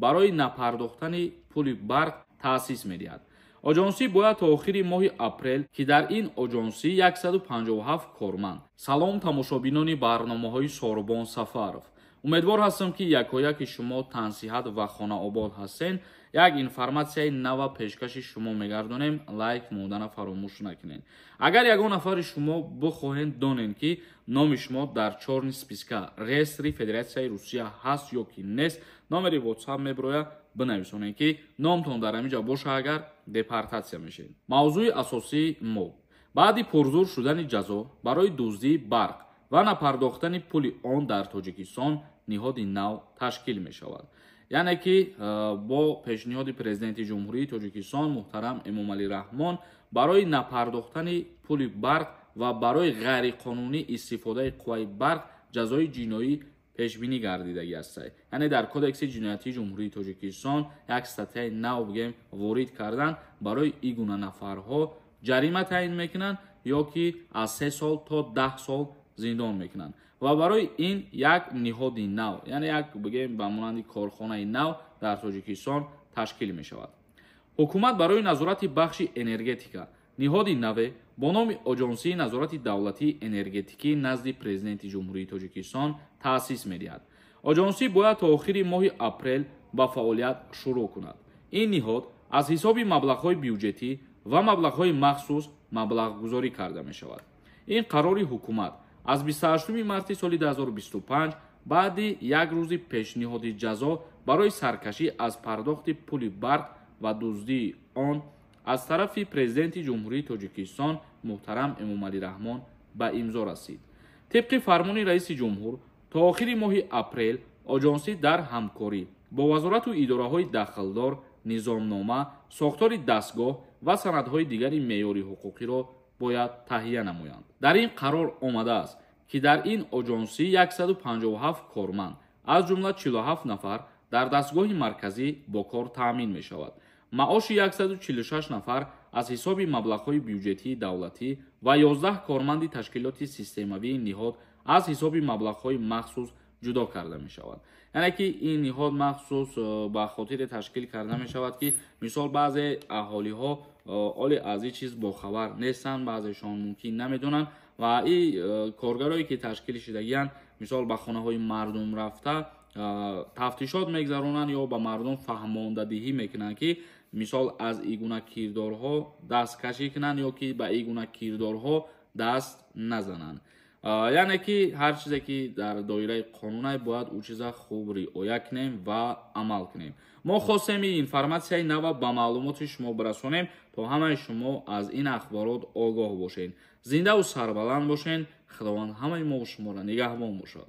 барои напардохтани пули барқ таъсис медиҳад. Оҷонсӣ бояд то охири моҳи апрел, ки дар ин оҷонсӣ 157 корманд. Салом тамошобинони барномаҳои Сорбон Сафаров. умедвор ҳастам, ки якояки шумо тансиҳат ва хонаобод ҳастен. як информатсияи нава пешкаши шумо мегардонем. лайк мудана фаромӯш накунед. агар ягон нафари шумо бихоҳед донед, ки номи шумо дар чорни списка реестри Федератсияи Русия ҳаст ё ки нест, номери WhatsApp меброя бинависонед, ки номтон дар ҳаминҷа боша, агар депортатсия мешед. мавзӯи асосии мо баъди пурзур шудани ҷазо барои дуздии барқ ва напардохтани пули он дар Тоҷикистон ниҳоди нав ташкил мешавад. яъне ки бо пешниҳоди президенти ҷумҳурии Тоҷикистон муҳтарам Эмомалӣ Раҳмон барои напардохтани пули барқ ва барои ғайриқонунӣ истифодаи қувваи барқ ҷазои ҷиноӣ пешбинӣ гардидагӣ аст. яъне дар кодекси ҷиноятии ҷумҳурии Тоҷикистон як статьяи нав бигем ворид кардан барои ин гуна нафарҳо ҷарима таъин мекунанд ё ки аз 3 сол то 10 сол зиндон мекунанд ва барои ин як ниҳоди нав, яъне як бигем ба монанди корхонаи нав дар Тоҷикистон ташкил мешавад. ҳукумат барои назорати бахши энергетика ниҳоди наве бо номи Оҷонсии назорати давлатии энергетикӣ назди президенти ҷумҳурии Тоҷикистон таъсис медиҳад. оҷонсӣ бояд то охири моҳи апрел ба фаъолият шурӯъ кунад. ин ниҳод аз ҳисоби маблағҳои бюҷетӣ ва маблағҳои махсус маблағгузорӣ карда мешавад. ин қарори ҳукумат аз 28 марти соли 2025 баъди як рӯзи пешниҳоди ҷазо барои саркашӣ аз пардохти пули барқ ва дуздии он аз тарафи президенти ҷумҳурии Тоҷикистон муҳтарам Эмомалӣ Раҳмон ба имзо расид. тибқи фармони раиси ҷумҳур то охири моҳи апрел оҷонсӣ дар ҳамкорӣ бо вазорату идораҳои дахлдор низомнома, сохтори дастгоҳ ва санадҳои дигари меъёри ҳуқуқиро бояд таҳия намоянд. дар ин қарор омадааст, ки дар ин оҷонсӣ 157 корманд аз ҷумла 47 нафар дар дастгоҳи марказӣ бо кор таъмин мешавад. маоши 146 нафар аз ҳисоби маблағҳои бюҷетии давлатӣ ва 11 корманди ташкилоти системавии ниҳод аз ҳисоби маблағҳои махсус ҷудо карда мешавад. яъне ки ин ниҳод махсус ба хотире ташкил карда мешавад, ки мисол баъзе аҳолиҳо оли аз ин чиз бохабар нестанд, баъзешон мумкин намедонанд ва ин коргарое ки ташкил шудагиянд мисол ба хонаҳои мардум рафта тафтишот мегзаронанд ё ба мардум фаҳмондадиҳӣ мекунанд, ки мисол аз ин гуна кирдорҳо дасткашӣ кунанд ё ки ба ин гуна кирдорҳо даст назананд. яъне ки ҳар чизе ки дар доираи қонун аст, бояд ӯ чиза хуб риоя кунем ва амал кунем. мо хостем ин информатсияи нава ба маълумоти шумо бирасонем, то ҳамаи шумо аз ин ахборот огоҳ бошед. зиндаву сарбаланд бошед. худованд ҳамаи мо шуморо нигаҳбон бошад.